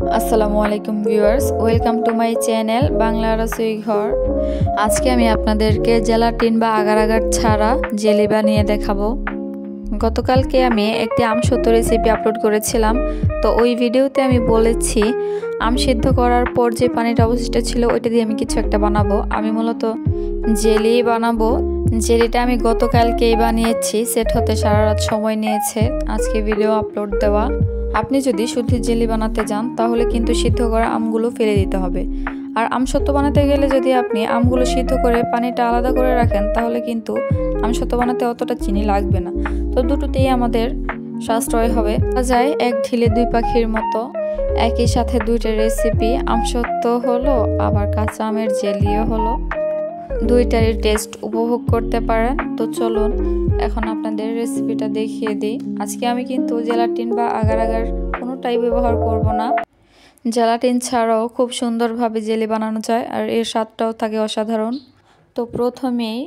আসসালামু আলাইকুম viewers, welcome to my channel Bangla রসই ঘর। আজকে আমি আপনাদেরকে জেলাটিন বা আগার আগার ছাড়া জেলি বানিয়ে দেখাবো। গতকালকে আমি একটি আমসত্ত্ব রেসিপি আপলোড করেছিলাম, তো ওই ভিডিওতে আমি বলেছি আম সিদ্ধ করার পর যে পানিটা অবশিষ্ট ছিল ওইটা দিয়ে আমি কিছু একটা বানাবো। আমি মূলত জেলি বানাবো। জেলিটা আমি গতকালকেই বানিয়েছি, সেট হতে সারা রাত সময় নিয়েছে আজকে ভিডিও আপলোড দেওয়া। আপনি যদি শুধু জেলি বানাতে যান তাহলে কিন্তু সিদ্ধ করা আমগুলো ফেলে দিতে হবে। আর আমসত্ত্ব বানাতে গেলে যদি আপনি আমগুলো সিদ্ধ করে পানিটা আলাদা করে রাখেন তাহলে কিন্তু আমসত্ত্ব বানাতে অতটা চিনি লাগবে না। তো দুটোতেই আমাদের সাশ্রয় হবে। যায় এক ঢিলে দুই পাখির মতো, একই সাথে দুইটা রেসিপি, আমসত্ত্ব হলো আবার কাঁচা আমের জেলিও হলো, দুইটারই টেস্ট উপভোগ করতে পারেন। তো চলুন এখন আপনাদের রেসিপিটা দেখিয়ে দিই। আজকে আমি কিন্তু জেলাটিন বা আগার আগার কোনোটাই ব্যবহার করব না। জেলাটিন ছাড়াও খুব সুন্দরভাবে জেলি বানানো যায় আর এর স্বাদটাও থাকে অসাধারণ। তো প্রথমেই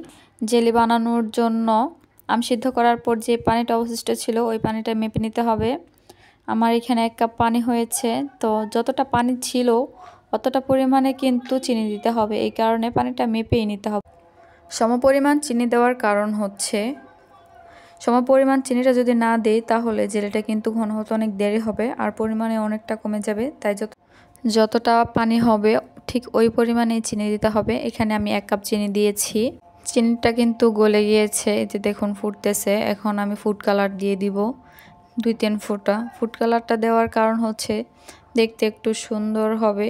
জেলি বানানোর জন্য আম সিদ্ধ করার পর যে পানিটা অবশিষ্ট ছিল ওই পানিটা মেপে নিতে হবে। আমার এখানে 1 কাপ পানি হয়েছে, তো যতটা পানি ছিল অতটা পরিমাণে কিন্তু চিনি দিতে হবে। এই কারণে পানিটা মেপেই নিতে হবে। সমপরিমাণ চিনি দেওয়ার কারণ হচ্ছে সমপরিমাণ চিনিটা যদি না দেই তাহলে জেলিটা কিন্তু ঘন হতে অনেক দেরি হবে আর পরিমাণে অনেকটা কমে যাবে। তাই যতটা পানি হবে ঠিক ওই পরিমাণেই চিনি দিতে হবে। এখানে আমি 1 কাপ চিনি দিয়েছি। চিনিটা কিন্তু গলে গিয়েছে, এই যে দেখুন ফুটতেছে। এখন আমি ফুড কালার দিয়ে দিব 2-3 ফোঁটা। ফুড কালারটা দেওয়ার কারণ হচ্ছে দেখতে একটু সুন্দর হবে,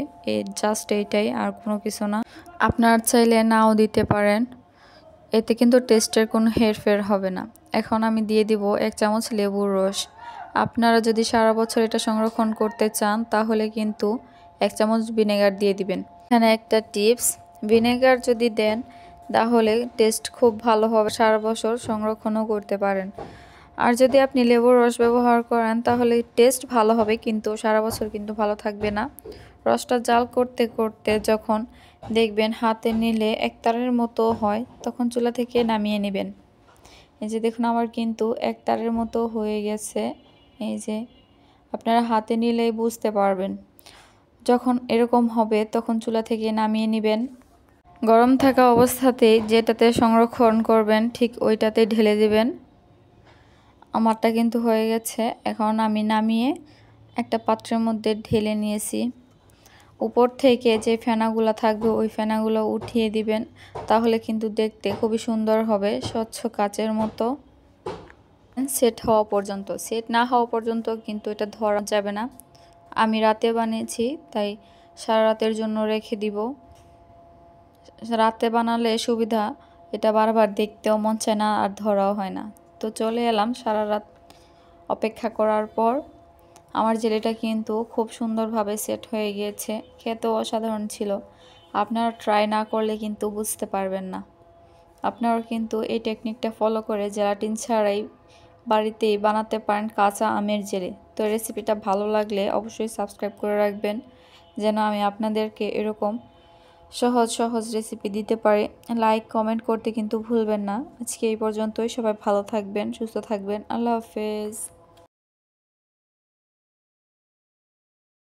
জাস্ট এইটাই, আর কোনো কিছু না। আপনারা চাইলে নাও দিতে পারেন, এতে কিন্তু টেস্টের কোনো হেরফের হবে না। এখন আমি দিয়ে দিব 1 চামচ লেবুর রস। আপনারা যদি সারা বছর এটা সংরক্ষণ করতে চান তাহলে কিন্তু 1 চামচ ভিনেগার দিয়ে দিবেন। এখানে একটা টিপস, ভিনেগার যদি দেন তাহলে টেস্ট খুব ভালো হবে, সারা বছর সংরক্ষণও করতে পারেন। আর যদি আপনি লেবুর রস ব্যবহার করেন তাহলে টেস্ট ভালো হবে কিন্তু সারা বছর কিন্তু ভালো থাকবে না। রসটা জাল করতে করতে যখন দেখবেন হাতে নিলে একতারের মতো হয় তখন চুলা থেকে নামিয়ে নেবেন। এই যে দেখুন আমার কিন্তু একতারের মতো হয়ে গেছে। এই যে আপনারা হাতে নিলেই বুঝতে পারবেন। যখন এরকম হবে তখন চুলা থেকে নামিয়ে নেবেন। গরম থাকা অবস্থাতেই যেটাতে সংরক্ষণ করবেন ঠিক ওইটাতে ঢেলে দিবেন। আমারটা কিন্তু হয়ে গেছে। এখন আমি নামিয়ে একটা পাত্রের মধ্যে ঢেলে নিয়েছি। উপর থেকে যে ফেনাগুলো থাকবে ওই ফেনাগুলো উঠিয়ে দিবেন, তাহলে কিন্তু দেখতে খুবই সুন্দর হবে, স্বচ্ছ কাচের মতো। সেট না হওয়া পর্যন্ত কিন্তু এটা ধরা যাবে না। আমি রাতে বানিয়েছি তাই সারা রাতের জন্য রেখে দিব। রাতে বানালে সুবিধা, এটা বারবার দেখতেও মন চায় না আর ধরাও হয় না। তো চলে এলাম সারা রাত অপেক্ষা করার পর। আমার জেলিটা কিন্তু খুব সুন্দরভাবে সেট হয়ে গিয়েছে, খেতেও অসাধারণ ছিল। আপনারা ট্রাই না করলে কিন্তু বুঝতে পারবেন না। আপনারা কিন্তু এই টেকনিকটা ফলো করে জেলাটিন ছাড়াই বাড়িতেই বানাতে পারেন কাঁচা আমের জেলি। তো রেসিপিটা ভালো লাগলে অবশ্যই সাবস্ক্রাইব করে রাখবেন যেন আমি আপনাদেরকে এরকম সহজ রেসিপি দিতে পারি। লাইক কমেন্ট করতে কিন্তু ভুলবেন না। আজকে এই পর্যন্তই। সবাই ভালো থাকবেন, সুস্থ থাকবেন। আল্লাহ হাফেজ।